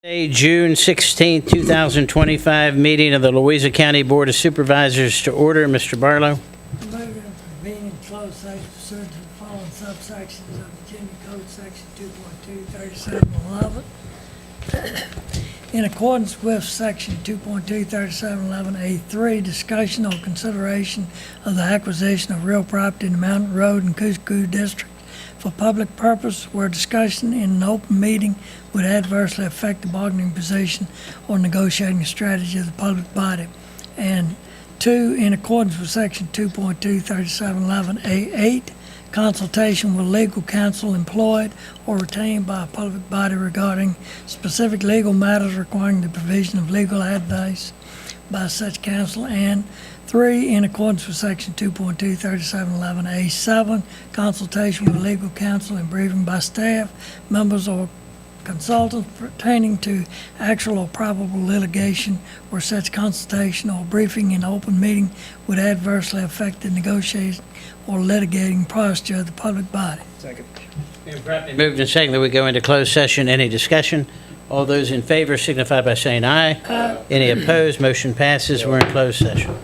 June 16, 2025, meeting of the Louisa County Board of Supervisors to order. Mr. Barlow. Move to convene in closed session pursuant to the following subsections of Virginia Code Section 2.23711. In accordance with Section 2.23711A3, discussion or consideration of the acquisition of real property in the Mountain Road and Cusco District for public purpose where discussion in an open meeting would adversely affect the bargaining position or negotiating strategy of the public body. And two, in accordance with Section 2.23711A8, consultation with legal counsel employed or retained by a public body regarding specific legal matters requiring the provision of legal advice by such counsel. And three, in accordance with Section 2.23711A7, consultation with legal counsel and briefing by staff, members, or consultants pertaining to actual or probable litigation where such consultation or briefing in open meeting would adversely affect the negotiating or litigating posture of the public body. Second. Moved and seconded that we go into closed session. Any discussion? All those in favor signify by saying aye. Aye. Any opposed? Motion passes. We're in closed session.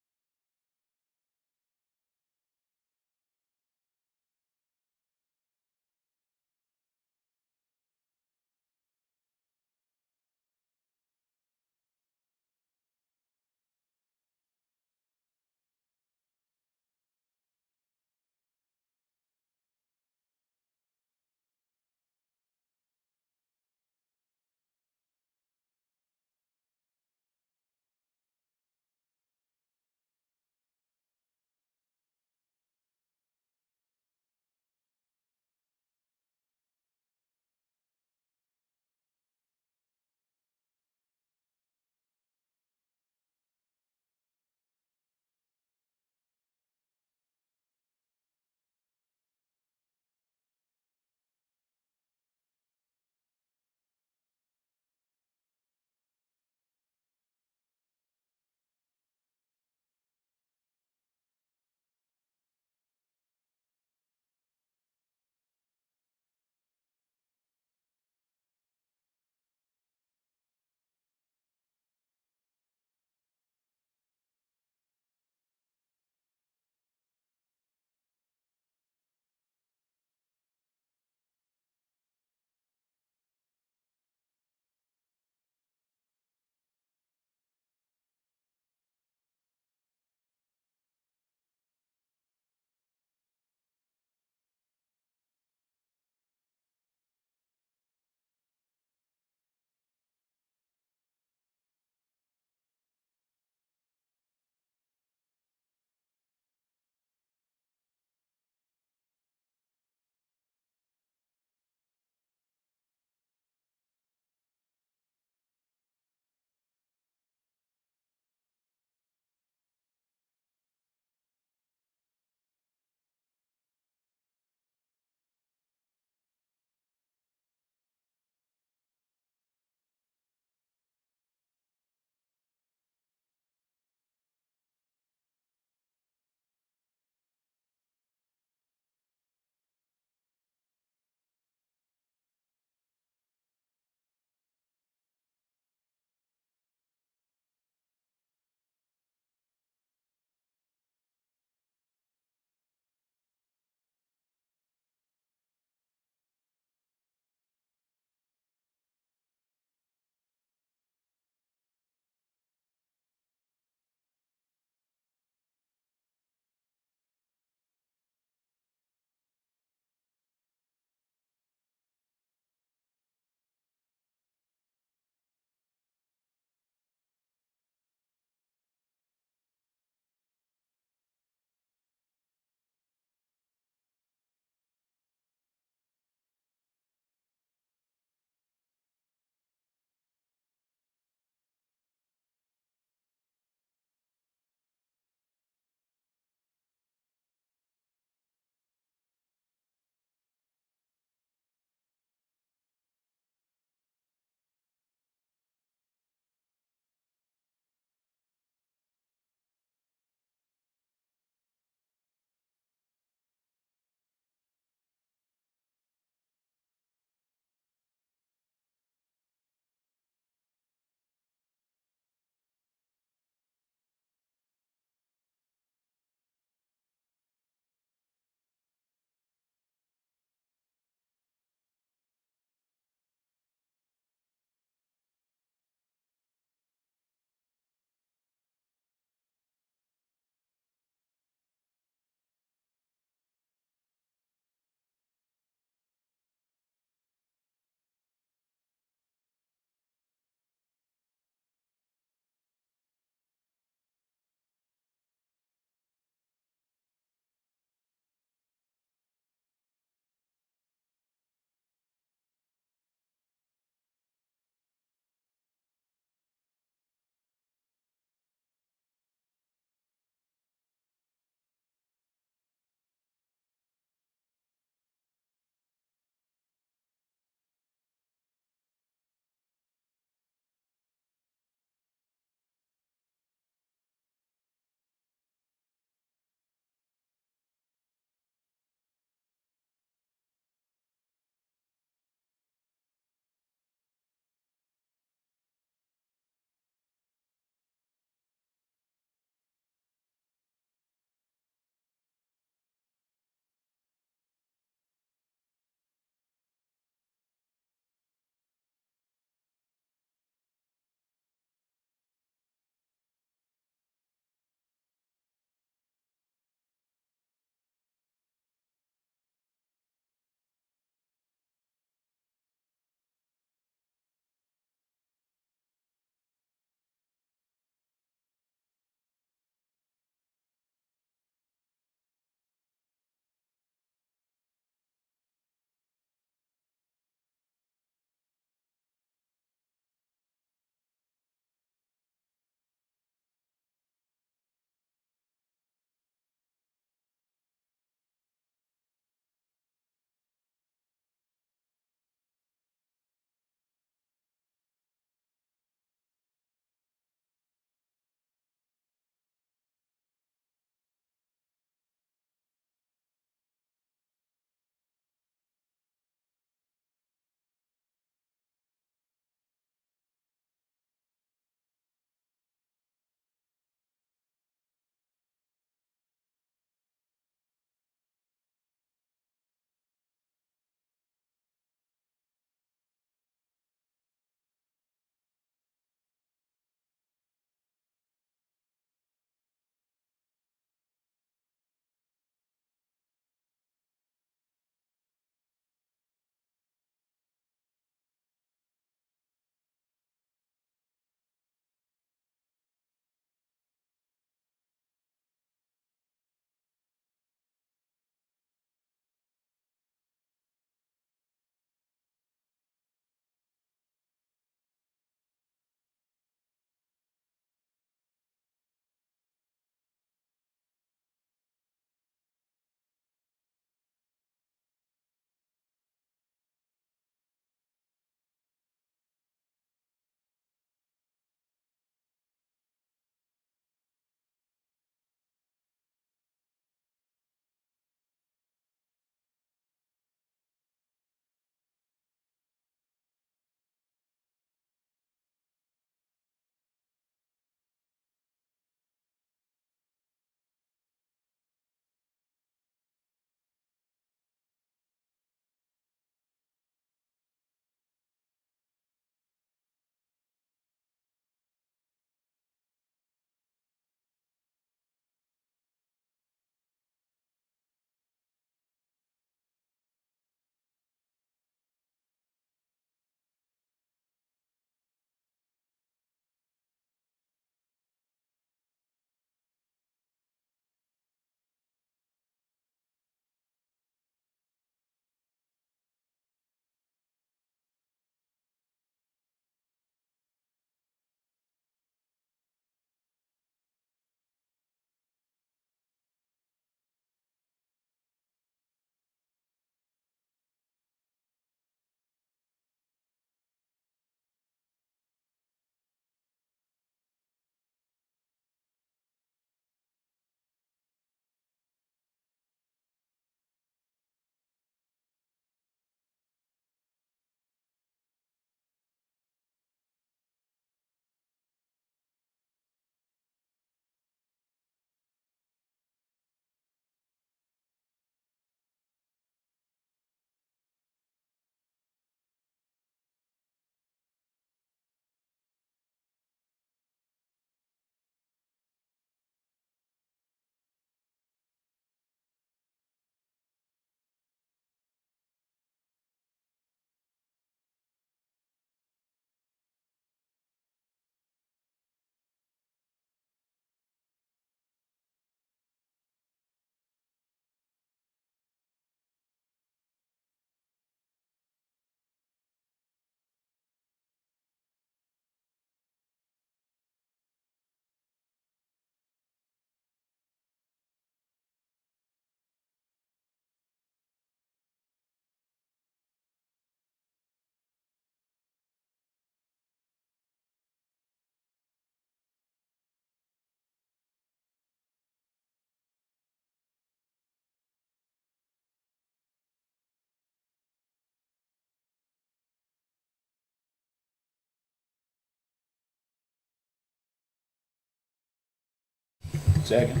Second.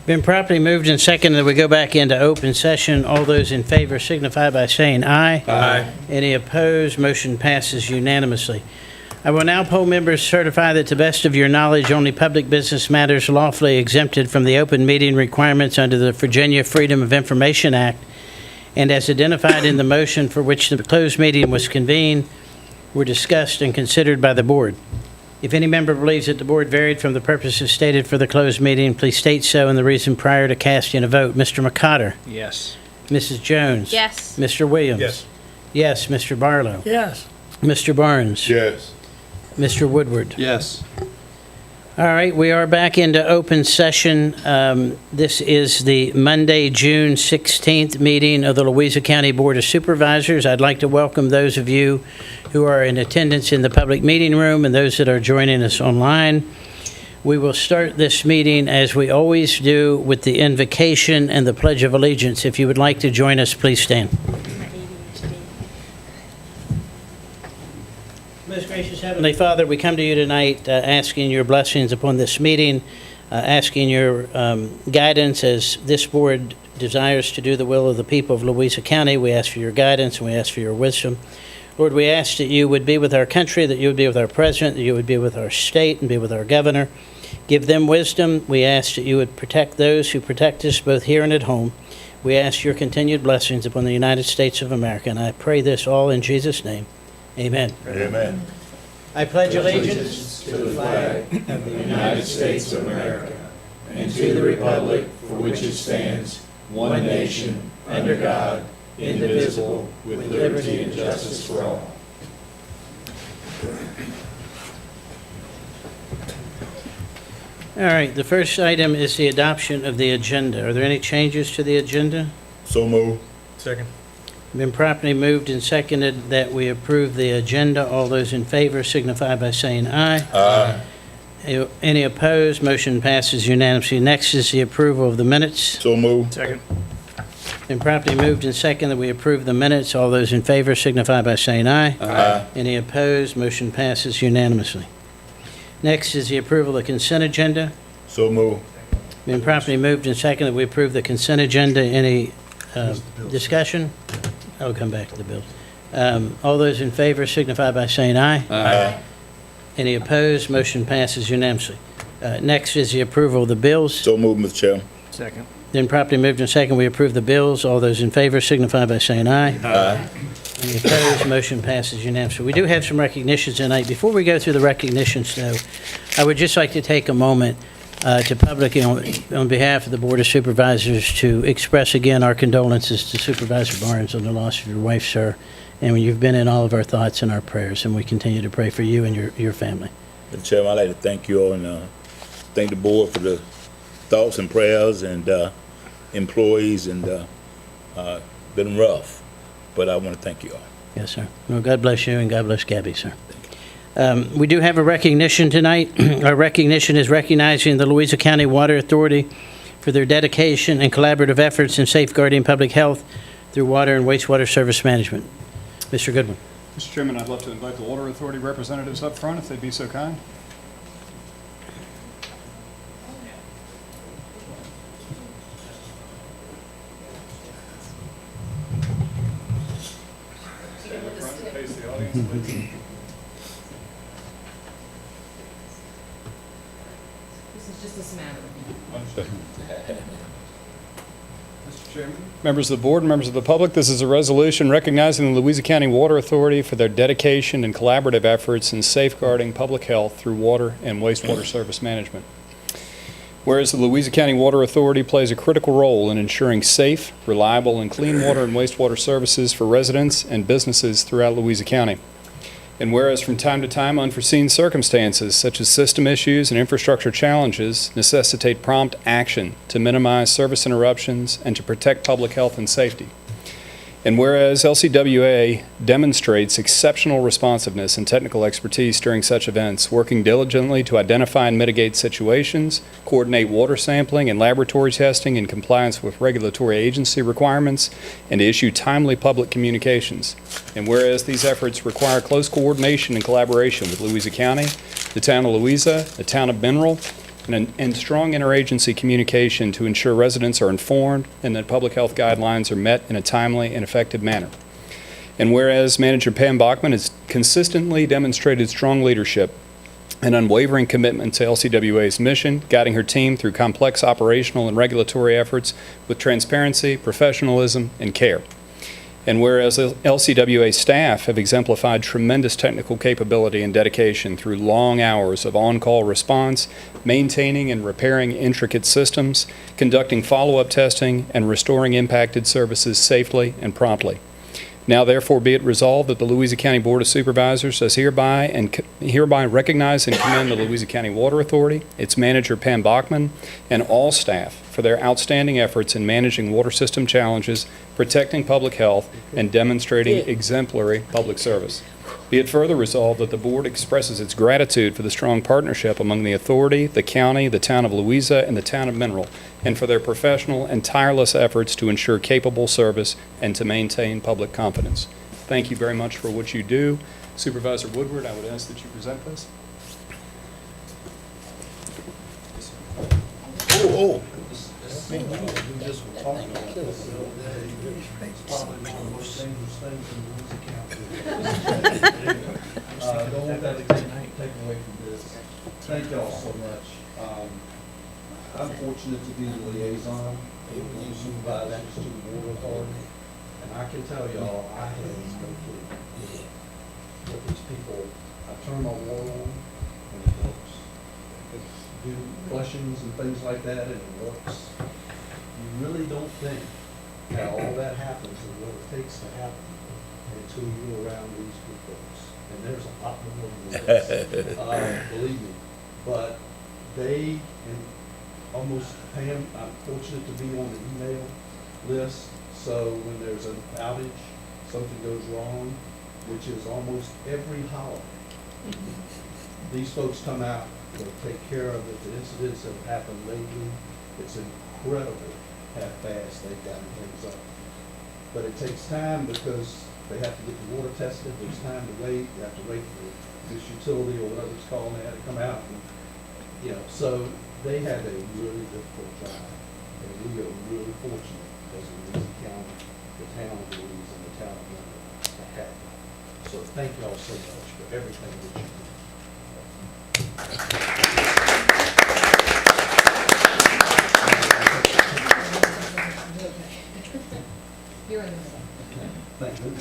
Been properly moved and seconded that we go back into open session. All those in favor signify by saying aye. Aye. Any opposed? Motion passes unanimously. I will now poll members certify that to the best of your knowledge, only public business matters lawfully exempted from the open meeting requirements under the Virginia Freedom of Information Act and as identified in the motion for which the closed meeting was convened were discussed and considered by the board. If any member believes that the board varied from the purposes stated for the closed meeting, please state so and the reason prior to casting a vote. Mr. McCotter? Yes. Mrs. Jones? Yes. Mr. Williams? Yes. Yes, Mr. Barlow? Yes. Mr. Barnes? Yes. Mr. Woodward? Yes. All right, we are back into open session. This is the Monday, June 16th meeting of the Louisa County Board of Supervisors. I'd like to welcome those of you who are in attendance in the public meeting room and those that are joining us online. We will start this meeting, as we always do, with the invocation and the Pledge of Allegiance. If you would like to join us, please stand. Most gracious Heavenly Father, we come to you tonight asking your blessings upon this meeting, asking your guidance as this board desires to do the will of the people of Louisa County. We ask for your guidance and we ask for your wisdom. Lord, we ask that you would be with our country, that you would be with our president, that you would be with our state and be with our governor. Give them wisdom. We ask that you would protect those who protect us both here and at home. We ask your continued blessings upon the United States of America, and I pray this all in Jesus' name. Amen. Amen. I pledge allegiance To the flag of the United States of America and to the republic for which it stands, one nation, under God, indivisible, with liberty and justice for all. All right, the first item is the adoption of the agenda. Are there any changes to the agenda? So move. Second. Been properly moved and seconded that we approve the agenda. All those in favor signify by saying aye. Aye. Any opposed? Motion passes unanimously. Next is the approval of the minutes. So move. Second. Been properly moved and seconded that we approve the minutes. All those in favor signify by saying aye. Aye. Any opposed? Motion passes unanimously. Next is the approval of the consent agenda. So move. Been properly moved and seconded that we approve the consent agenda. Any discussion? I'll come back to the bills. All those in favor signify by saying aye. Aye. Any opposed? Motion passes unanimously. Next is the approval of the bills. So move, Mr. Chairman. Second. Then properly moved and seconded, we approve the bills. All those in favor signify by saying aye. Aye. Any opposed? Motion passes unanimously. We do have some recognitions tonight. Before we go through the recognitions, though, I would just like to take a moment to publicly, on behalf of the Board of Supervisors, to express again our condolences to Supervisor Barnes on the loss of your wife, sir. And you've been in all of our thoughts and our prayers, and we continue to pray for you and your family. Mr. Chairman, I'd like to thank you all and thank the board for the thoughts and prayers and employees, and been rough, but I want to thank you all. Yes, sir. Well, God bless you, and God bless Gabby, sir. We do have a recognition tonight. Our recognition is recognizing the Louisa County Water Authority for their dedication and collaborative efforts in safeguarding public health through water and wastewater service management. Mr. Goodwin. Mr. Chairman, I'd love to invite the Water Authority representatives up front, if they'd be so kind. Face the audience, please. This is just a smattering. Mr. Chairman. Members of the board, members of the public, this is a resolution recognizing the Louisa County Water Authority for their dedication and collaborative efforts in safeguarding public health through water and wastewater service management. Whereas the Louisa County Water Authority plays a critical role in ensuring safe, reliable, and clean water and wastewater services for residents and businesses throughout Louisa County. And whereas from time to time unforeseen circumstances such as system issues and infrastructure challenges necessitate prompt action to minimize service interruptions and to protect public health and safety. And whereas LCWA demonstrates exceptional responsiveness and technical expertise during such events, working diligently to identify and mitigate situations, coordinate water sampling and laboratory testing in compliance with regulatory agency requirements, and to issue timely public communications. And whereas these efforts require close coordination and collaboration with Louisa County, the town of Louisa, the town of Mineral, and strong interagency communication to ensure residents are informed and that public health guidelines are met in a timely and effective manner. And whereas Manager Pam Bachman has consistently demonstrated strong leadership and unwavering commitment to LCWA's mission, guiding her team through complex operational and regulatory efforts with transparency, professionalism, and care. And whereas LCWA staff have exemplified tremendous technical capability and dedication through long hours of on-call response, maintaining and repairing intricate systems, conducting follow-up testing, and restoring impacted services safely and promptly. Now therefore be it resolved that the Louisa County Board of Supervisors does hereby recognize and commend the Louisa County Water Authority, its manager Pam Bachman, and all staff for their outstanding efforts in managing water system challenges, protecting public health, and demonstrating exemplary public service. Be it further resolved that the board expresses its gratitude for the strong partnership among the authority, the county, the town of Louisa, and the town of Mineral, and for their professional and tireless efforts to ensure capable service and to maintain public confidence. Thank you very much for what you do. Supervisor Woodward, I would ask that you present this. Oh, Don't let that take away from this. Thank y'all so much. I'm fortunate to be the liaison for the supervisors to the water authority, and I can tell y'all, I have no clue what these people, I turn my water on and it works. Do flushings and things like that and it works. You really don't think how all that happens and what it takes to happen until you're around these good folks. And there's a lot more than this, believe me. But they, and almost Pam, I'm fortunate to be on the email list. So when there's an outage, something goes wrong, which is almost every holiday, these folks come out, they'll take care of it. The incidents that have happened lately, it's incredible how fast they've gotten things up. But it takes time because they have to get the water tested. There's time to wait. You have to wait for this utility or whatever it's called now to come out. And, you know, so they have a really difficult job. And we are really fortunate as Louisa County, the town of Louisa, and the town of Mineral to have them. So thank y'all so much for everything that you do. You're in the middle. Thank you.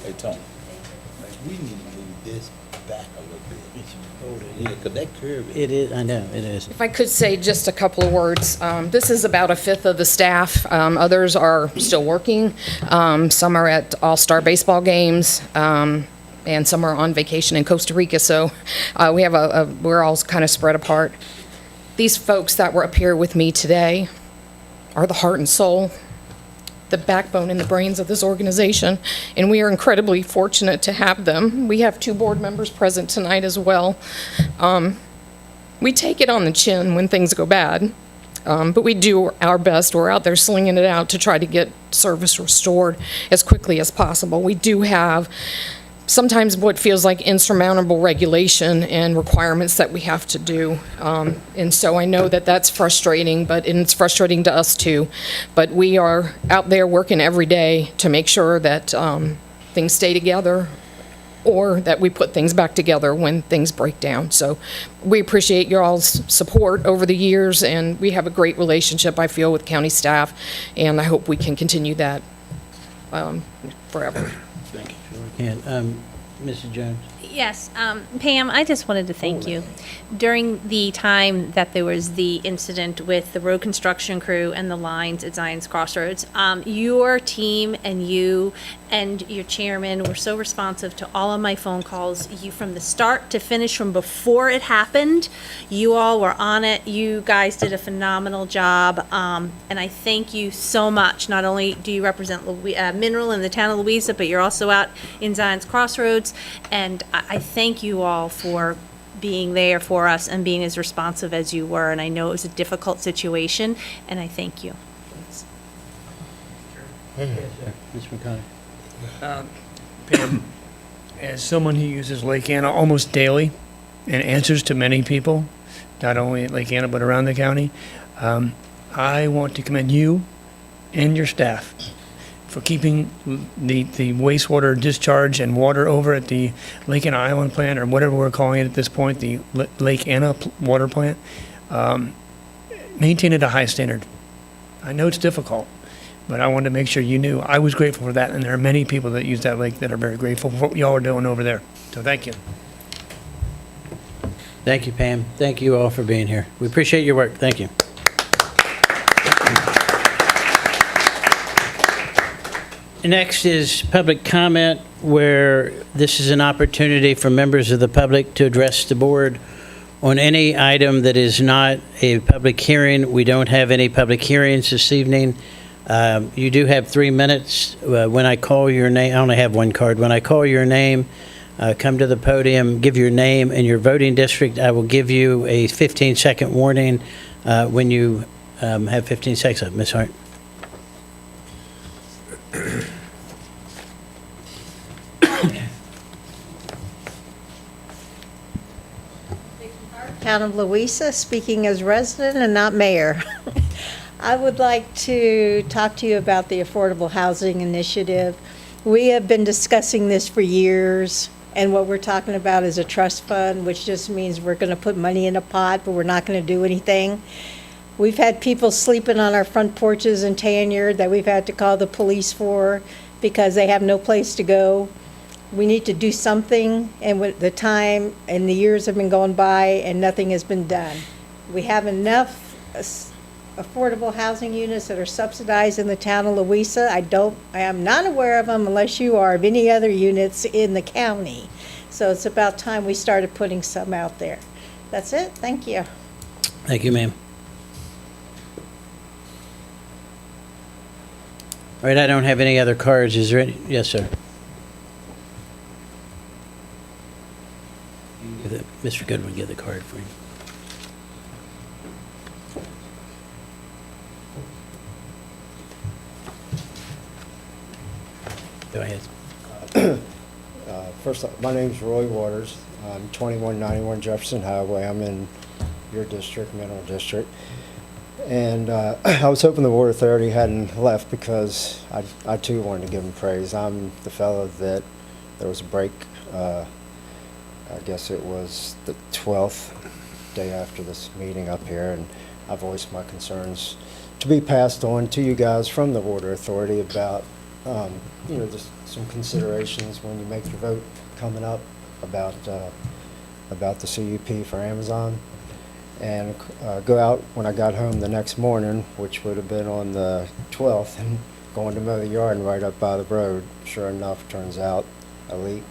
hey, Tom, we need to move this back a little bit. Yeah, because that curve is. It is, I know, it is. If I could say just a couple of words, this is about a fifth of the staff. Others are still working. Some are at all-star baseball games, and some are on vacation in Costa Rica. So we have we're all kind of spread apart. These folks that were up here with me today are the heart and soul, the backbone and the brains of this organization, and we are incredibly fortunate to have them. We have 2 board members present tonight as well. We take it on the chin when things go bad, but we do our best. We're out there slinging it out to try to get service restored as quickly as possible. We do have sometimes what feels like insurmountable regulation and requirements that we have to do. And so I know that that's frustrating, and it's frustrating to us too. But we are out there working every day to make sure that things stay together, or that we put things back together when things break down. So we appreciate your all's support over the years, and we have a great relationship, I feel, with county staff, and I hope we can continue that forever. Thank you. Sure we can. Mrs. Jones? Yes, Pam, I just wanted to thank you. During the time that there was the incident with the road construction crew and the lines at Zion's Crossroads, your team and you and your chairman were so responsive to all of my phone calls. You, from the start to finish, from before it happened, you all were on it. You guys did a phenomenal job, and I thank you so much. Not only do you represent Mineral in the town of Louisa, but you're also out in Zion's Crossroads, and I thank you all for being there for us and being as responsive as you were. And I know it was a difficult situation, and I thank you. Ms. McConnell? Pam, as someone who uses Lake Anna almost daily and answers to many people, not only at Lake Anna but around the county, I want to commend you and your staff for keeping the wastewater discharge and water over at the Lake Anna Island plant, or whatever we're calling it at this point, the Lake Anna water plant, maintain at a high standard. I know it's difficult, but I wanted to make sure you knew I was grateful for that, and there are many people that use that lake that are very grateful for what y'all are doing over there. So thank you. Thank you, Pam. Thank you all for being here. We appreciate your work. Thank you. Next is public comment, where this is an opportunity for members of the public to address the board on any item that is not a public hearing. We don't have any public hearings this evening. You do have 3 minutes. When I call your name, I only have one card. When I call your name, come to the podium, give your name and your voting district. I will give you a 15-second warning when you have 15 seconds. Ms. Hart. Town of Louisa, speaking as resident and not mayor. I would like to talk to you about the Affordable Housing Initiative. We have been discussing this for years, and what we're talking about is a trust fund, which just means we're going to put money in a pot, but we're not going to do anything. We've had people sleeping on our front porches in Tanyard that we've had to call the police for because they have no place to go. We need to do something, and with the time and the years have been going by and nothing has been done. We have enough affordable housing units that are subsidized in the town of Louisa. I am not aware of them, unless you are, of any other units in the county. So it's about time we started putting some out there. That's it. Thank you. Thank you, ma'am. All right, I don't have any other cards. Is there any? Yes, sir. Mr. Goodwin, get the card for you. Go ahead. First, my name's Roy Waters. I'm 2191 Jefferson Highway. I'm in your district, Mineral District. And I was hoping the Water Authority hadn't left, because I too wanted to give them praise. I'm the fellow that there was a break, I guess it was the 12th day after this meeting up here, and I voiced my concerns to be passed on to you guys from the Water Authority about, just some considerations when you make your vote coming up about the CUP for Amazon. And go out when I got home the next morning, which would have been on the 12th, and going to mow the yard, and right up by the road, sure enough, turns out a leak.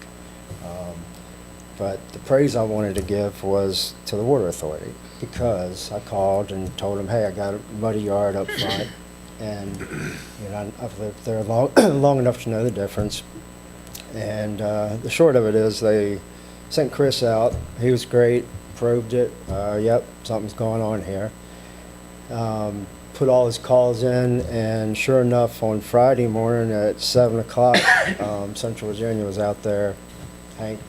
But the praise I wanted to give was to the Water Authority, because I called and told them, hey, I got a muddy yard up front, and I've lived there long enough to know the difference. And the short of it is, they sent Chris out. He was great. Probed it. Yep, something's going on here. Put all his calls in, and sure enough, on Friday morning at 7 o'clock, Central Virginia was out there. Hank,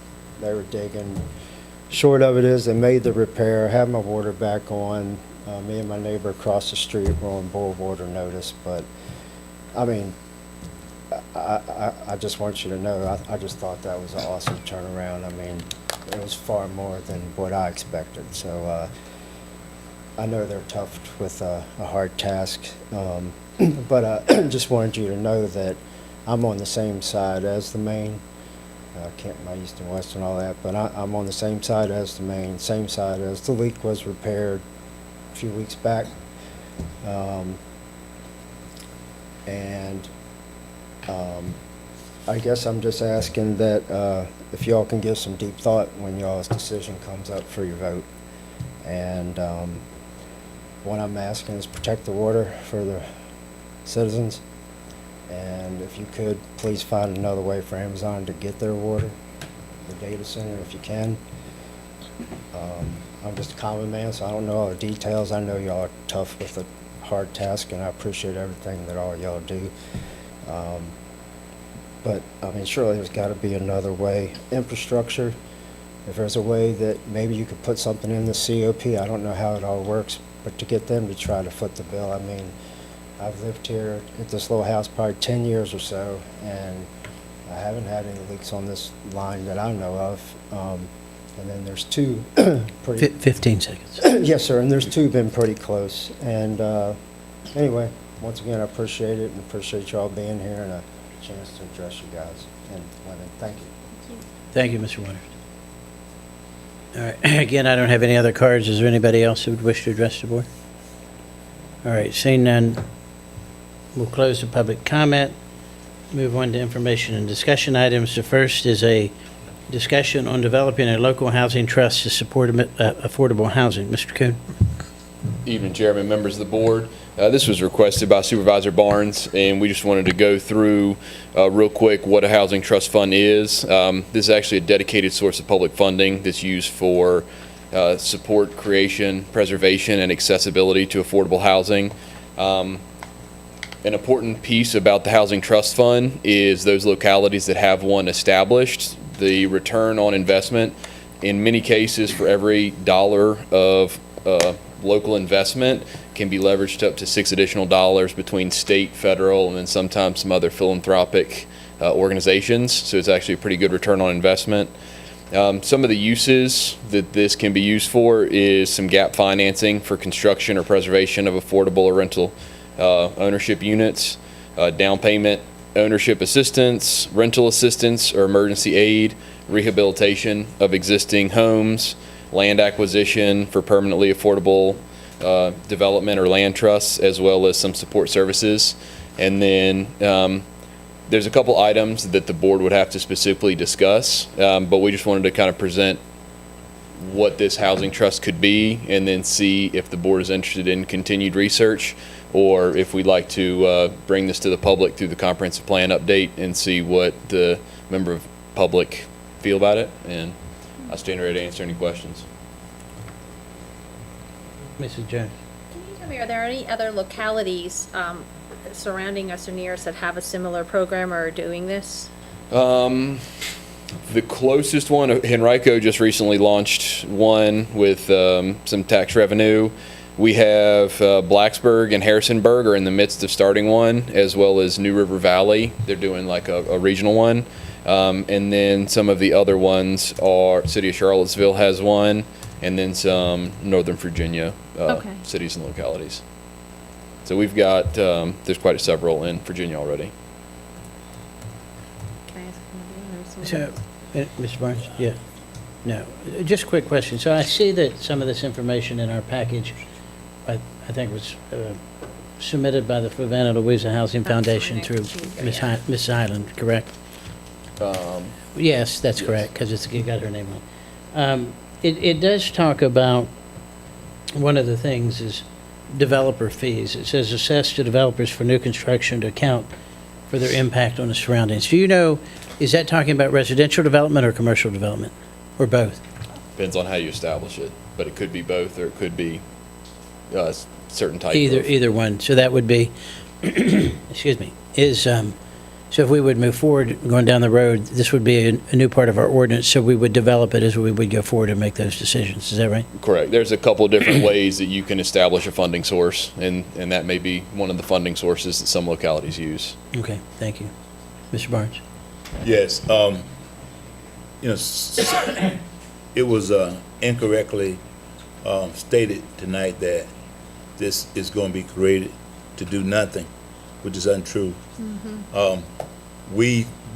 they were digging. Short of it is, they made the repair, had my water back on. Me and my neighbor across the street were on boil water notice. But, I mean, I just want you to know, I just thought that was an awesome turnaround. I mean, it was far more than what I expected. So I know they're tough with a hard task, but I just wanted you to know that I'm on the same side as the main. I can't my east and west and all that, but I'm on the same side as the main, same side as the leak was repaired a few weeks back. I guess I'm just asking that if y'all can give some deep thought when y'all's decision comes up for your vote. And what I'm asking is protect the water for the citizens. And if you could, please find another way for Amazon to get their water, the data center, if you can. I'm just a common man, so I don't know all the details. I know y'all are tough with a hard task, and I appreciate everything that all y'all do. But, I mean, surely there's got to be another way. Infrastructure, if there's a way that maybe you could put something in the COP, I don't know how it all works, but to get them to try to foot the bill, I mean, I've lived here at this little house probably 10 years or so, and I haven't had any leaks on this line that I know of. And then there's two pretty... 15 seconds. Yes, sir, and there's two been pretty close. And anyway, once again, I appreciate it and appreciate y'all being here and a chance to address you guys. And women, thank you. Thank you, Mr. Winters. All right, again, I don't have any other cards. Is there anybody else who would wish to address the board? All right, seeing none, we'll close the public comment, move on to information and discussion items. The first is a discussion on developing a local housing trust to support affordable housing. Mr. Kuhn. Evening, Chairman, members of the board. This was requested by Supervisor Barnes, and we just wanted to go through real quick what a housing trust fund is. This is actually a dedicated source of public funding that's used for support, creation, preservation, and accessibility to affordable housing. An important piece about the Housing Trust Fund is those localities that have one established, the return on investment, in many cases, for every dollar of local investment can be leveraged up to $6 additional between state, federal, and then sometimes some other philanthropic organizations. So it's actually a pretty good return on investment. Some of the uses that this can be used for is some gap financing for construction or preservation of affordable or rental ownership units, down payment ownership assistance, rental assistance or emergency aid, rehabilitation of existing homes, land acquisition for permanently affordable development or land trusts, as well as some support services. And then there's a couple items that the board would have to specifically discuss, but we just wanted to kind of present what this housing trust could be and then see if the board is interested in continued research or if we'd like to bring this to the public through the comprehensive plan update and see what the member of public feel about it. And I stand ready to answer any questions. Mrs. Jones. Can you tell me, are there any other localities surrounding us or near us that have a similar program or are doing this? The closest one, Henrico just recently launched one with some tax revenue. We have Blacksburg and Harrisonburg are in the midst of starting one, as well as New River Valley. They're doing like a regional one. And then some of the other ones are, City of Charlottesville has one, and then some Northern Virginia cities and localities. So we've got, there's quite several in Virginia already. Can I ask one? So, Mr. Barnes? Yeah. No, just a quick question. So I see that some of this information in our package, I think was submitted by the Flavanna Louisa Housing Foundation through Ms. Highland, correct? Yes, that's correct, because it got her name on. It does talk about, one of the things is developer fees. It says assessed to developers for new construction to account for their impact on the surroundings. Do you know, is that talking about residential development or commercial development, or both? Depends on how you establish it, but it could be both, or it could be certain type Either one. So that would be, excuse me, so if we would move forward, going down the road, this would be a new part of our ordinance, so we would develop it as we would go forward and make those decisions. Is that right? Correct. There's a couple of different ways that you can establish a funding source, and that may be one of the funding sources that some localities use. Okay, thank you. Mr. Barnes? Yes, it was incorrectly stated tonight that this is going to be created to do nothing, which is untrue.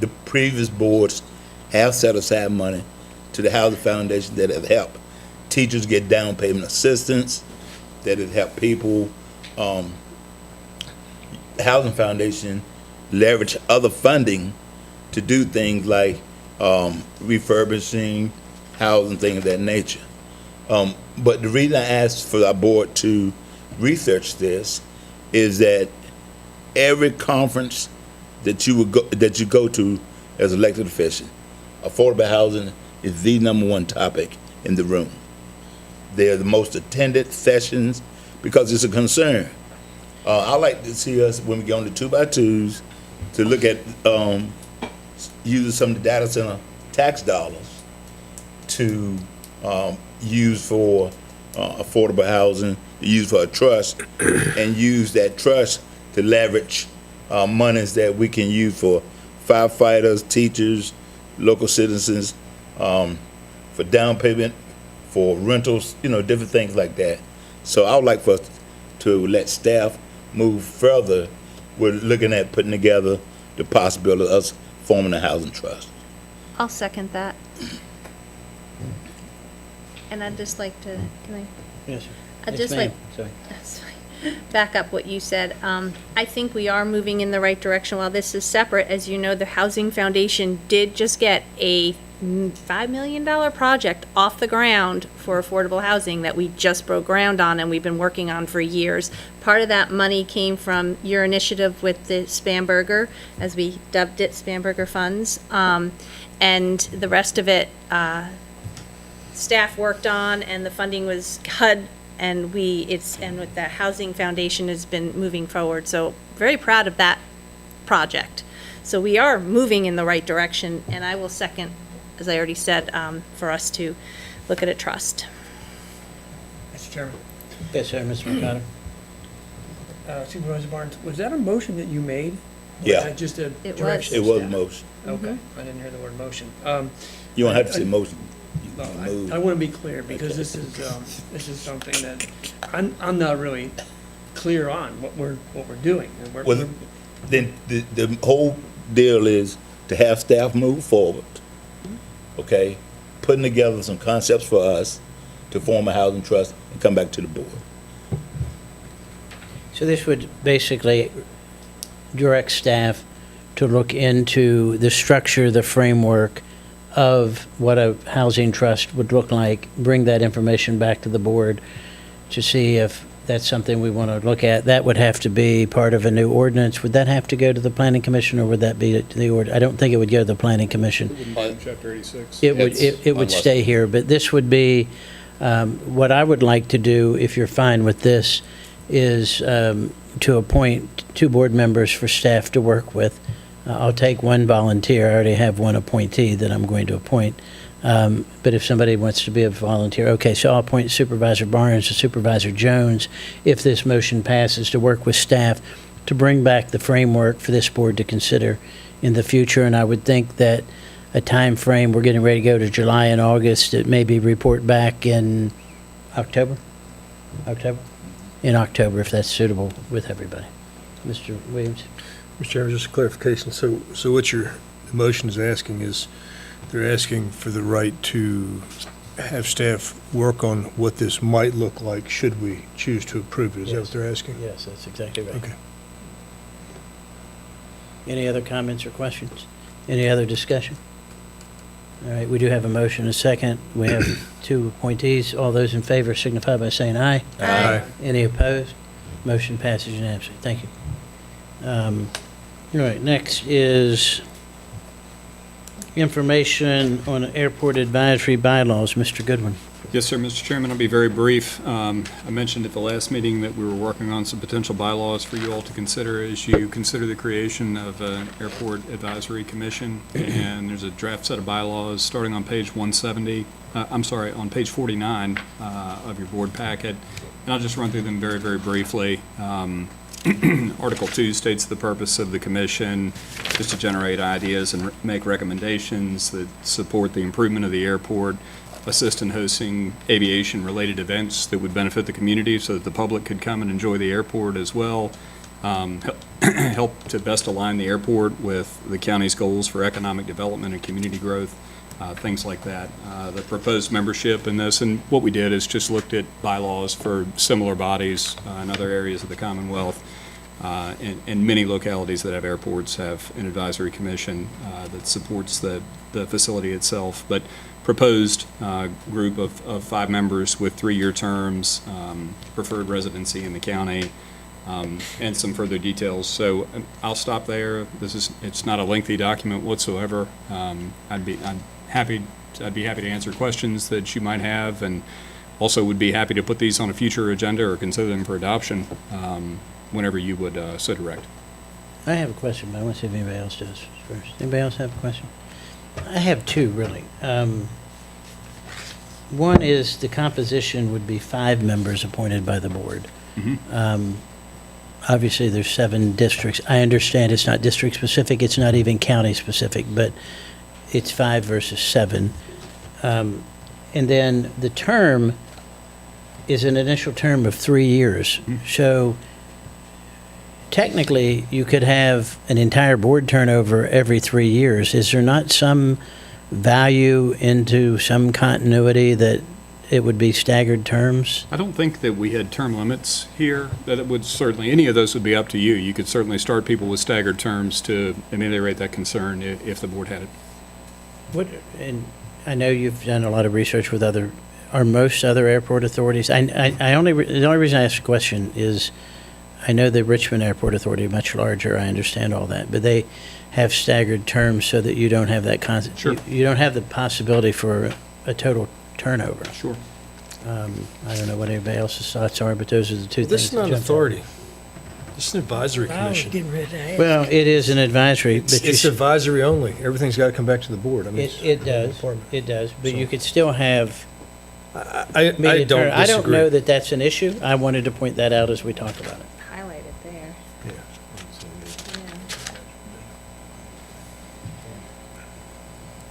The previous boards have set aside money to the Housing Foundation that have helped teachers get down payment assistance, that have helped people. Housing Foundation leverage other funding to do things like refurbishing housing, things of that nature. But the reason I asked for our board to research this is that every conference that you go to as elected official, affordable housing is the #1 topic in the room. They're the most attended sessions because it's a concern. I like to see us, when we go on the 2x2s, to look at using some of the data center tax dollars to use for affordable housing, use for a trust, and use that trust to leverage monies that we can use for firefighters, teachers, local citizens, for down payment, for rentals, different things like that. So I would like for us to let staff move further. We're looking at putting together the possibility of us forming a housing trust. I'll second that. And I'd just like to, can I? Yes, sir. I'd Yes, just ma'am. like, Sorry. back up what you said. I think we are moving in the right direction. While this is separate, as you know, the Housing Foundation did just get a $5 million project off the ground for affordable housing that we just broke ground on and we've been working on for years. Part of that money came from your initiative with the Spamberger, as we dubbed it, Spamberger funds. And the rest of it, staff worked on and the funding was cut, and with the Housing Foundation has been moving forward. So very proud of that project. So we are moving in the right direction, and I will second, as I already said, for us to look at a trust. Mr. Chairman. Yes, sir, Mr. McConnell. Supervisor Barnes, was that a motion that you made? Or Yeah. was that just a It direction? It was a staff? motion. Okay, I didn't hear the word motion. You don't have to say motion. You No, can move. I want to be clear, because this is something that I'm not really clear on what we're doing. And Well, then the whole deal is to have staff move forward, okay? Putting together some concepts for us to form a housing trust and come back to the board. So this would basically direct staff to look into the structure, the framework of what a housing trust would look like, bring that information back to the board to see if that's something we want to look at. That would have to be part of a new ordinance. Would that have to go to the planning commission, or would that be the I don't think it would go to the planning commission. Chapter 86. It would, It's it would unless- stay here, but this would be, what I would like to do, if you're fine with this, is to appoint 2 board members for staff to work with. I'll take 1 volunteer. I already have 1 appointee that I'm going to appoint. But if somebody wants to be a volunteer, okay, so I'll appoint Supervisor Barnes and Supervisor Jones, if this motion passes, to work with staff to bring back the framework for this board to consider in the future. And I would think that a time frame, we're getting ready to go to July and August, it maybe report back in October? In October, if that's suitable with everybody. Mr. Williams? Mr. Chairman, just a clarification. So what your motion is asking is, they're asking for the right to have staff work on what this might look like should we choose to approve it. Is that what they're asking? Yes, that's exactly right. Okay. Any other comments or questions? Any other discussion? All right, we do have a motion, a second. We have 2 appointees. All those in favor signify by saying aye. Aye. Any opposed? Motion passes unanimously. Thank you. All right, next is information on airport advisory bylaws. Mr. Goodwin. Yes, sir, Mr. Chairman, I'll be very brief. I mentioned at the last meeting that we were working on some potential bylaws for you all to consider as you consider the creation of an airport advisory commission. And there's a draft set of bylaws starting on page 170, on page 49 of your board packet. And I'll just run through them very, very briefly. Article 2 states the purpose of the commission is to generate ideas and make recommendations that support the improvement of the airport, assist in hosting aviation-related events that would benefit the community so that the public could come and enjoy the airport as well, help to best align the airport with the county's goals for economic development and community growth, things like that. The proposed membership in this, and what we did is just looked at bylaws for similar bodies in other areas of the Commonwealth, and many localities that have airports have an advisory commission that supports the facility itself. But proposed group of 5 members with 3-year terms, preferred residency in the county, and some further details. So I'll stop there. It's not a lengthy document whatsoever. I'd be happy to answer questions that you might have, and also would be happy to put these on a future agenda or consider them for adoption whenever you would so direct. I have a question, but I want to see if anybody else does first. Anybody else have a question? I have two, really. One is the composition would be 5 members appointed by the board. Obviously, there's 7 districts. I understand it's not district-specific, it's not even county-specific, but it's 5 versus 7. And then the term is an initial term of 3 years. So technically, you could have an entire board turnover every 3 years. Is there not some value into some continuity that it would be staggered terms? I don't think that we had term limits here, that it would certainly, any of those would be up to you. You could certainly start people with staggered terms to ameliorate that concern if the board had it. What, and I know you've done a lot of research with are most other airport authorities? The only reason I ask the question is, I know the Richmond Airport Authority, much larger, I understand all that, but they have staggered terms so that you don't have that Sure. you don't have the possibility for a total turnover. Sure. I don't know what anybody else's thoughts are, but those are the two things. This is that not an jumped out. authority. This is an advisory I was commission. getting ready to ask. Well, it is an advisory, but you It's advisory only. Everything's got to come back to the board. I mean, it does, it does, but you could still have I don't immediate turn. I don't know disagree. that that's an issue. I wanted to point that out as we talk about it. Highlighted there.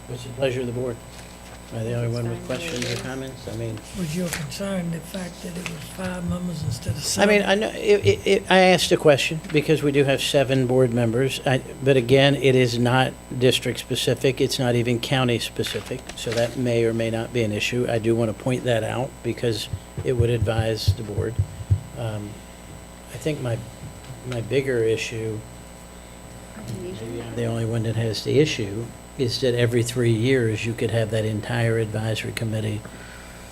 What's the pleasure of the board? Am I the only one with questions or comments? I mean, Was your concern the fact that it was 5 members instead of I 7? mean, I know, I asked a question because we do have 7 board members, but again, it is not district-specific, it's not even county-specific, so that may or may not be an issue. I do want to point that out because it would advise the board. I think my bigger issue, maybe I'm the only one that has the issue, is that every 3 years, you could have that entire advisory committee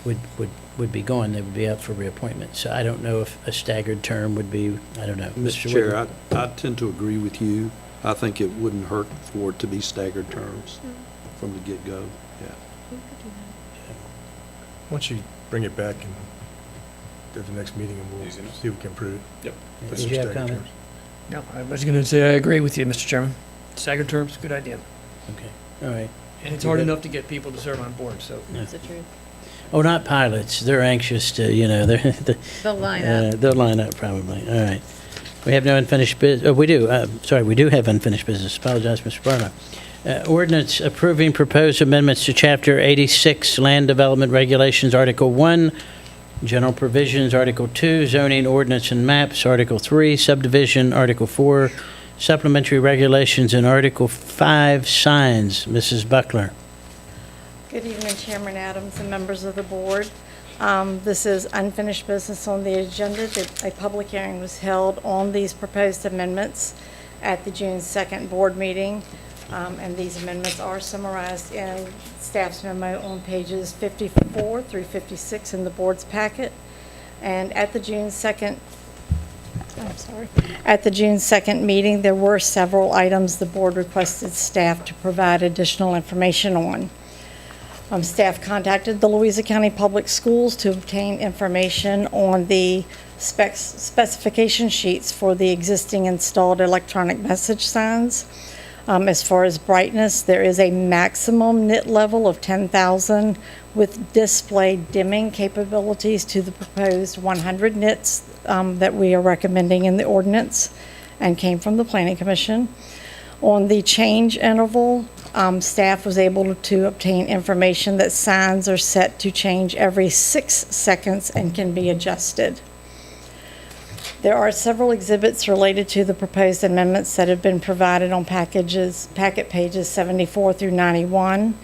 would be gone, they would be up for reappointment. So I don't know if a staggered term would be, I don't know. Mr. Chair, I tend to agree with you. I think it wouldn't hurt for it to be staggered terms from the get-go, yeah. Why don't you bring it back and at the next meeting and we'll see if we can improve it. Yep. Put Did some you have staggered comments? terms. No, I was going to say I agree with you, Mr. Chairman. Staggered terms, good idea. Okay, all right. And it's hard enough to get people to serve on board, so. That's the truth. Oh, not pilots, they're anxious to, They'll line up. they'll line up probably, all right. We have no unfinished business, we do have unfinished business, apologize, Mr. Barlow. Ordinance approving proposed amendments to Chapter 86, Land Development Regulations, Article 1, General Provisions, Article 2, Zoning Ordinance and Maps, Article 3, Subdivision, Article 4, Supplementary Regulations, and Article 5, Signs. Mrs. Buckler. Good evening, Chairman Adams and members of the board. This is unfinished business on the agenda. A public hearing was held on these proposed amendments at the June 2nd board meeting, and these amendments are summarized in staff's memo on pages 54 through 56 in the board's packet. And at the June 2nd meeting, there were several items the board requested staff to provide additional information on. Staff contacted the Louisa County Public Schools to obtain information on the specification sheets for the existing installed electronic message signs. As far as brightness, there is a maximum nit level of 10,000 with display dimming capabilities to the proposed 100 nits that we are recommending in the ordinance and came from the Planning Commission. On the change interval, staff was able to obtain information that signs are set to change every 6 seconds and can be adjusted. There are several exhibits related to the proposed amendments that have been provided on packet pages 74 through 91.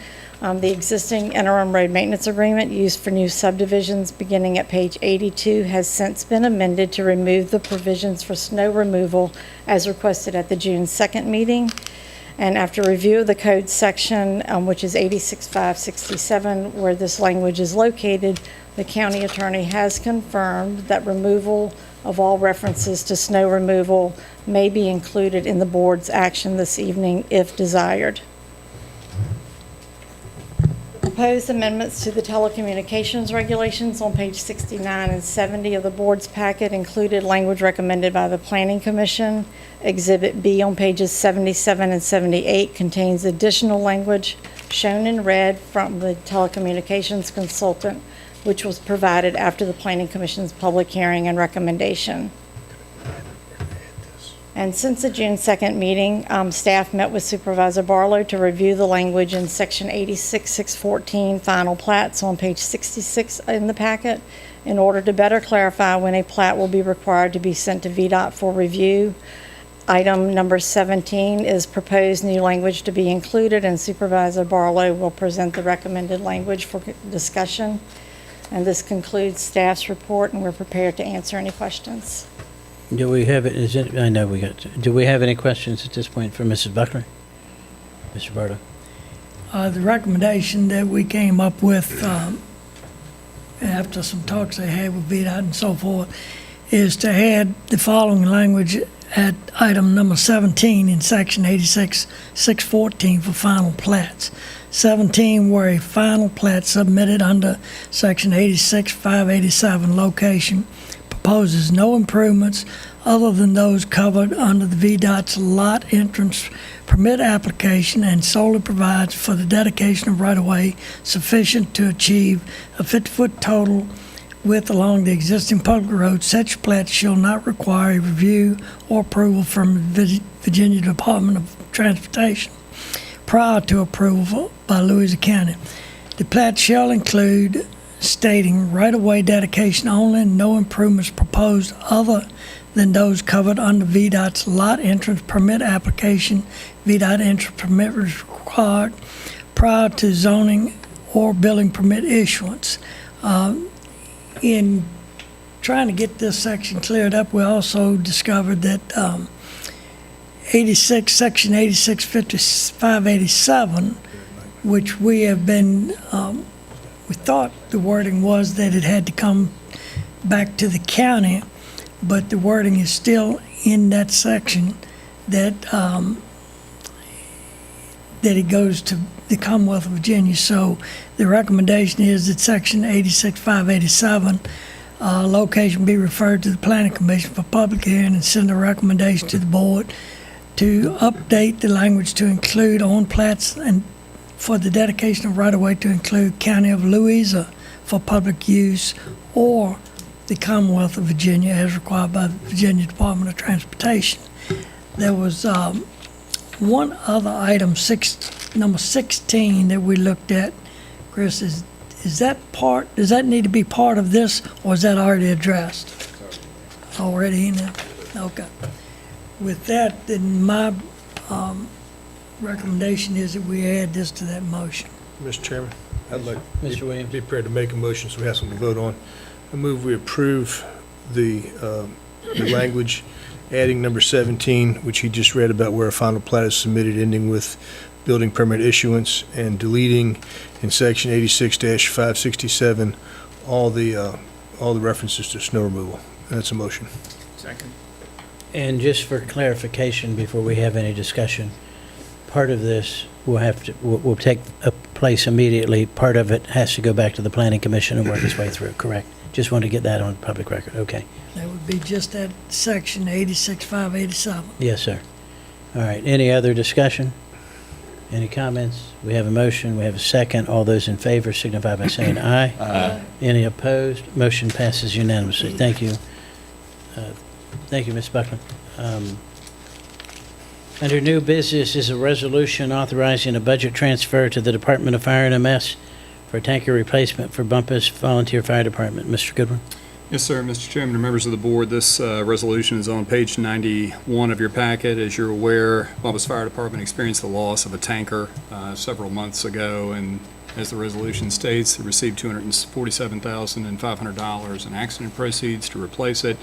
The existing interim road maintenance agreement used for new subdivisions beginning at page 82 has since been amended to remove the provisions for snow removal as requested at the June 2nd meeting. And after review of the code section, which is 86.567, where this language is located, the county attorney has confirmed that removal of all references to snow removal may be included in the board's action this evening if desired. proposed amendments to the telecommunications regulations on page 69 and 70 of the board's packet included language recommended by the Planning Commission. Exhibit B on pages 77 and 78 contains additional language shown in red from the telecommunications consultant, which was provided after the Planning Commission's public hearing and recommendation. And since the June 2nd meeting, staff met with Supervisor Barlow to review the language in Section 86-614 final plats on page 66 in the packet in order to better clarify when a plat will be required to be sent to VDOT for review. Item number 17 is proposed new language to be included, and Supervisor Barlow will present the recommended language for discussion. And this concludes staff's report, and we're prepared to answer any questions. Do we have it, I know we got, do we have any questions at this point for Mrs. Buckler? Mr. Barlow? The recommendation that we came up with after some talks they had with VDOT and so forth is to add the following language at item number 17 in section 86-614 for final plats. 17, where a final plat submitted under section 86-587 location proposes no improvements other than those covered under the VDOT's lot entrance permit application and solely provides for the dedication of right-of-way sufficient to achieve a 50-foot total width along the existing public road. Such plat shall not require a review or approval from the Virginia Department of Transportation prior to approval by Louisa County. The plat shall include stating right-of-way dedication only and no improvements proposed other than those covered under VDOT's lot entrance permit application. VDOT entrance permit is required prior to zoning or building permit issuance. In trying to get this section cleared up, we also discovered that section 86-587, which we have been we thought the wording was that it had to come back to the county, but the wording is still in that section that that it goes to the Commonwealth of Virginia. So the recommendation is that section 86-587 location be referred to the Planning Commission for public hearing and send a recommendation to the board to update the language to include on plats and for the dedication of right-of-way to include County of Louisa for public use or the Commonwealth of Virginia as required by the Virginia Department of Transportation. There was one other item, number 16, that we looked at. Chris, is that part, does that need to be part of this, or is that already addressed? Already in there? Okay. With that, then my recommendation is that we add this to that motion. Mr. Chairman, I'd like Mr. Williams? be prepared to make a motion so we have something to vote on. I move we approve the language, adding number 17, which he just read about where a final plat is submitted, ending with building permit issuance, and deleting in section 86-567 all the references to snow removal. That's a motion. Second. And just for clarification, before we have any discussion, part of this will take a place immediately. Part of it has to go back to the Planning Commission and work its way through, correct? Just want to get that on public record. Okay. That would be just that section 86-587. Yes, sir. All right. Any other discussion? Any comments? We have a motion. We have a second. All those in favor signify by saying aye. Aye. Any opposed? Motion passes unanimously. Thank you. Thank you, Ms. Buckland. Under new business is a resolution authorizing a budget transfer to the Department of Fire and EMS for tanker replacement for Bumpus Volunteer Fire Department. Mr. Goodwin? Yes, sir. Mr. Chairman and members of the board, this resolution is on page 91 of your packet. As you're aware, Bumpus Fire Department experienced the loss of a tanker several months ago, and as the resolution states, they received $247,500 in accident proceeds to replace it.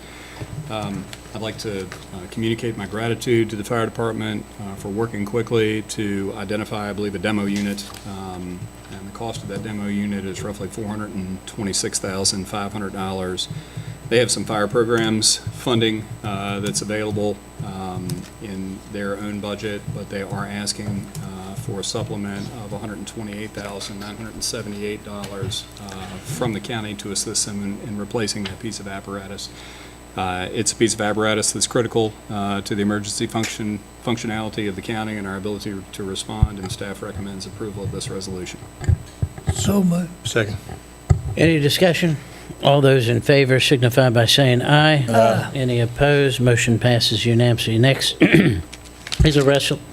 I'd like to communicate my gratitude to the fire department for working quickly to identify, I believe, a demo unit. And the cost of that demo unit is roughly $426,500. They have some fire programs funding that's available in their own budget, but they are asking for a supplement of $128,978 from the county to assist them in replacing that piece of apparatus. It's a piece of apparatus that's critical to the emergency functionality of the county and our ability to respond, and staff recommends approval of this resolution. So moved. Second. Any discussion? All those in favor signify by saying aye. Aye. Any opposed? Motion passes unanimously. Next is a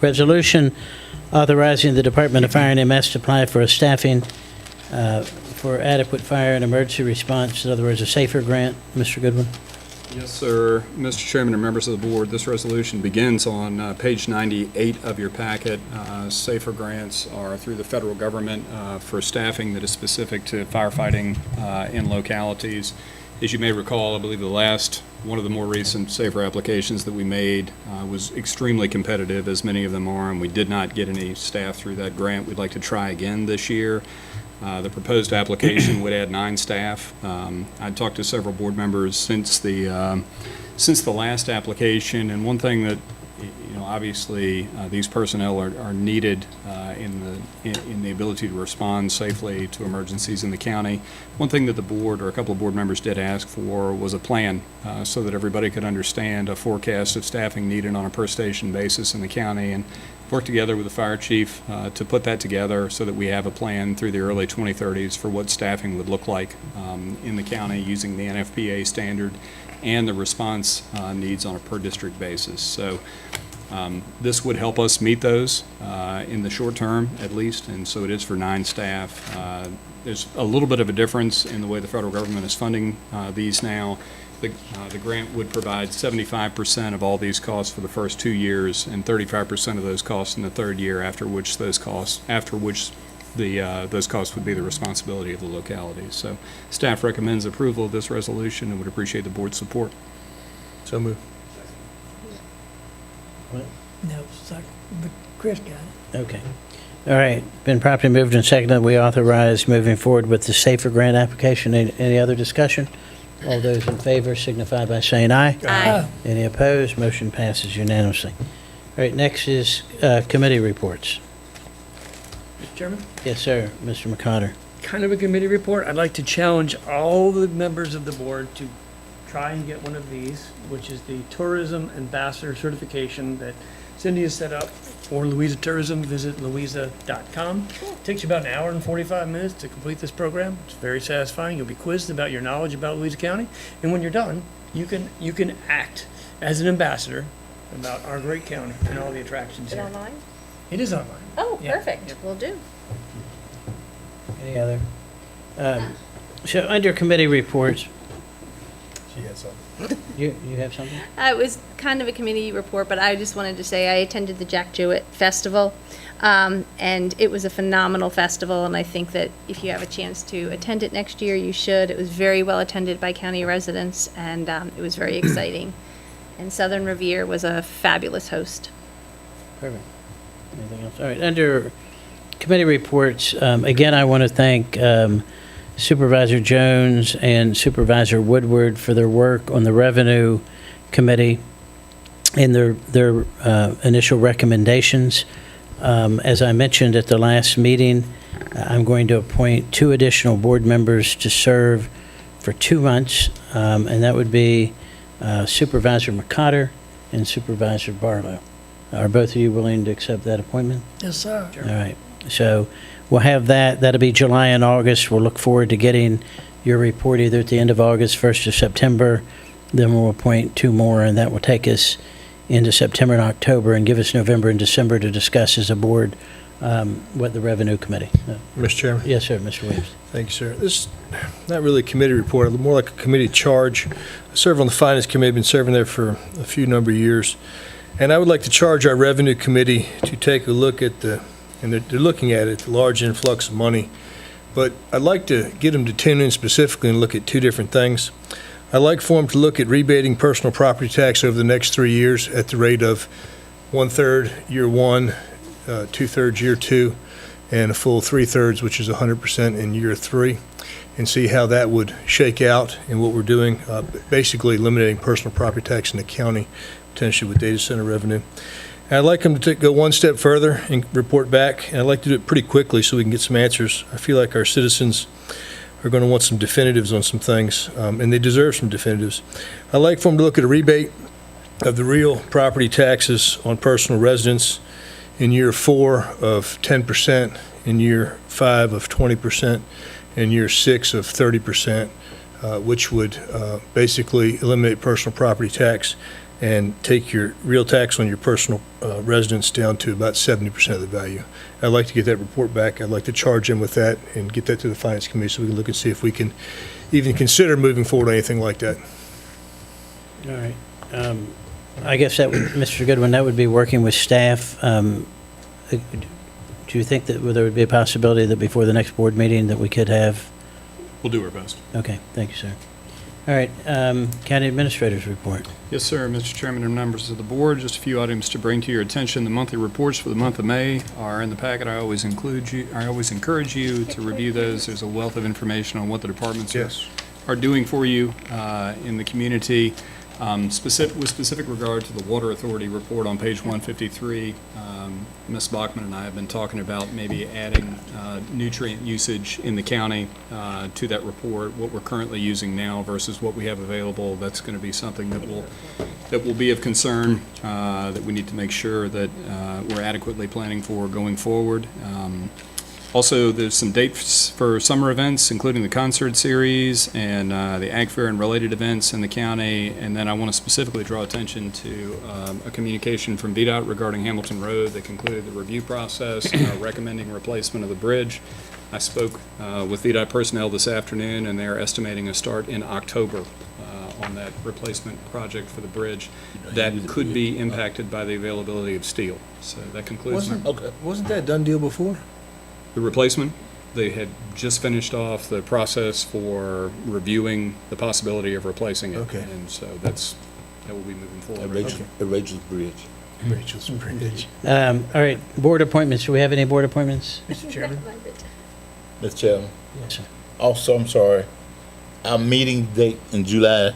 resolution authorizing the Department of Fire and EMS to apply for a staffing for adequate fire and emergency response, in other words, a SAFER grant. Mr. Goodwin? Yes, sir. Mr. Chairman and members of the board, this resolution begins on page 98 of your packet. SAFER grants are through the federal government for staffing that is specific to firefighting in localities. As you may recall, I believe one of the more recent SAFER applications that we made was extremely competitive, as many of them are, and we did not get any staff through that grant. We'd like to try again this year. The proposed application would add 9 staff. I'd talked to several board members since the last application, and one thing that, obviously these personnel are needed in the ability to respond safely to emergencies in the county. One thing that the board, or a couple of board members, did ask for was a plan so that everybody could understand a forecast of staffing needed on a per station basis in the county, and work together with the fire chief to put that together so that we have a plan through the early 2030s for what staffing would look like in the county using the NFPA standard and the response needs on a per district basis. So this would help us meet those in the short term at least, and so it is for 9 staff. There's a little bit of a difference in the way the federal government is funding these now. The grant would provide 75% of all these costs for the first 2 years and 35% of those costs in the 3rd year, after which those costs would be the responsibility of the locality. So staff recommends approval of this resolution and would appreciate the board's support. So moved. No, second, but Chris got it. Okay. All right. Been properly moved and seconded. We authorize moving forward with the SAFER grant application. Any other discussion? All those in favor signify by saying aye. Aye. Any opposed? Motion passes unanimously. All right, next is committee reports. Mr. Chairman, Yes, sir. Mr. McCotter. kind of a committee report. I'd like to challenge all the members of the board to try and get one of these, which is the Tourism Ambassador Certification that Cindy has set up for Louisa Tourism. Visit louisa.com. Takes you about an hour and 45 minutes to complete this program. It's very satisfying. You'll be quizzed about your knowledge about Louisa County, and when you're done, you can act as an ambassador about our great county and all the attractions Is it here. online? It is online. Oh, Yeah. perfect. Yep. Will do. Any other? So under committee reports, She had something. you have something? It was kind of a committee report, but I just wanted to say I attended the Jack Jewett Festival, and it was a phenomenal festival, and I think that if you have a chance to attend it next year, you should. It was very well attended by county residents, and it was very exciting. And Southern Revere was a fabulous host. Perfect. Anything else? All right, under committee reports, again, I want to thank Supervisor Jones and Supervisor Woodward for their work on the Revenue Committee and their initial recommendations. As I mentioned at the last meeting, I'm going to appoint 2 additional board members to serve for 2 months, and that would be Supervisor McCotter and Supervisor Barlow. Are both of you willing to accept that appointment? Yes, sir. All right. So we'll have that. That'll be July and August. We'll look forward to getting your report either at the end of August, 1st of September. Then we'll appoint 2 more, and that will take us into September and October and give us November and December to discuss as a board what the Revenue Committee. Mr. Chairman? Yes, sir, Mr. Williams. Thank you, sir. This is not really a committee report, more like a committee charge. I serve on the Finance Committee, been serving there for a few number of years. And I would like to charge our Revenue Committee to take a look at and they're looking at it, the large influx of money. But I'd like to get them to tune in specifically and look at 2 different things. I'd like for them to look at rebating personal property tax over the next 3 years at the rate of 1/3 year 1, 2/3 year 2, and a full 3/3, which is 100% in year 3, and see how that would shake out in what we're doing, basically eliminating personal property tax in the county, potentially with data center revenue. I'd like them to go one step further and report back, and I'd like to do it pretty quickly so we can get some answers. I feel like our citizens are going to want some definitives on some things, and they deserve some definitives. I'd like for them to look at a rebate of the real property taxes on personal residence in year 4 of 10%, in year 5 of 20%, and year 6 of 30%, which would basically eliminate personal property tax and take your real tax on your personal residence down to about 70% of the value. I'd like to get that report back. I'd like to charge them with that and get that to the Finance Committee so we can look and see if we can even consider moving forward on anything like that. All right. I guess that would, Mr. Goodwin, that would be working with staff. Do you think that there would be a possibility that before the next board meeting that we could have? We'll do our best. Okay, thank you, sir. All right, County Administrator's report. Yes, sir, Mr. Chairman and members of the board, just a few items to bring to your attention. The monthly reports for the month of May are in the packet. I always encourage you to review those. There's a wealth of information on what the departments are doing for you in the community. With specific regard to the Water Authority report on page 153, Ms. Bachman and I have been talking about maybe adding nutrient usage in the county to that report, what we're currently using now versus what we have available. That's going to be something that will be of concern, that we need to make sure that we're adequately planning for going forward. Also, there's some dates for summer events, including the concert series and the Ag Fair and related events in the county. And then I want to specifically draw attention to a communication from VDOT regarding Hamilton Road that concluded the review process, recommending replacement of the bridge. I spoke with VDOT personnel this afternoon, and they're estimating a start in October on that replacement project for the bridge that could be impacted by the availability of steel. So that concludes Wasn't that a done deal before? the replacement. They had just finished off the process for reviewing the possibility of replacing it. Okay. And so that will be moving forward. Rachel's Bridge. Rachel's Bridge. All right, board appointments. Do we have any board appointments? Mr. Chairman? Mr. Chairman, Yes, sir. also, I'm sorry, our meeting date in July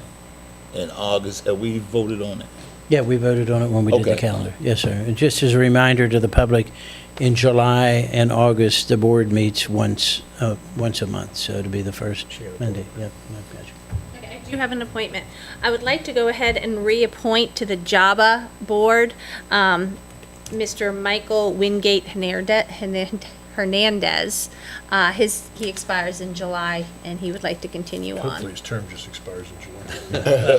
and August, have we voted on it? Yeah, we voted on it when we did the Okay. calendar. Yes, sir. And just as a reminder to the public, in July and August, the board meets once a month, so it'll be the first Monday. Yep, I've got you. Okay, I do have an appointment. I would like to go ahead and reappoint to the JABA board, Mr. Michael Wingate Hernandez. He expires in July, and he would like to continue Hopefully on. his term just expires in July.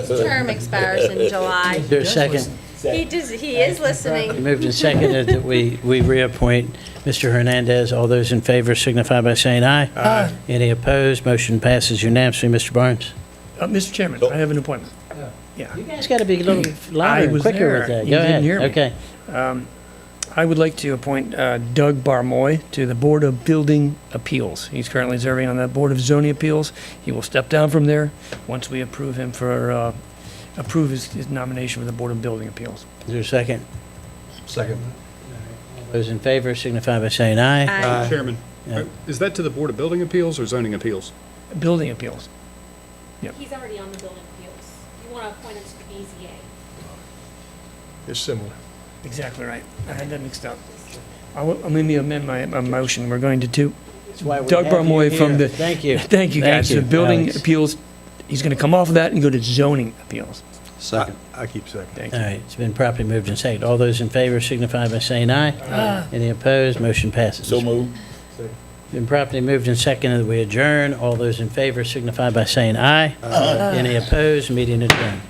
His term expires in July. Is there a second? He is listening. Moved and seconded that we reappoint Mr. Hernandez. All those in favor signify by saying aye. Aye. Any opposed? Motion passes unanimously. Mr. Barnes? Mr. Chairman, I have an appointment. Yeah. You guys got to be a little louder and was quicker there. with that. You Go didn't ahead. hear me. Okay. I would like to appoint Doug Barmoy to the Board of Building Appeals. He's currently serving on the Board of Zoning Appeals. He will step down from there once we approve him for, approve his nomination for the Board of Building Appeals. Is there a second? Second. Those in favor signify by saying aye. Aye. Chairman, Yeah. is that to the Board of Building Appeals or Zoning Appeals? Building Appeals. He's already on the building appeals. You want to appoint him to the BZA. It's similar. Exactly right. I had that mixed up. Let me amend my motion. We're going to That's why we Doug have you Barmoy from here. the. Thank you. Thank you, guys. you, The Building Alex. Appeals, he's going to come off of that and go to Zoning Appeals. Second. I keep second. Thank All you. right, it's been properly moved and seconded. All those in favor signify by saying aye. Aye. Any opposed? Motion passes. So moved. Been properly moved and seconded that we adjourn. All those in favor signify by saying aye. Any opposed? Meeting adjourned.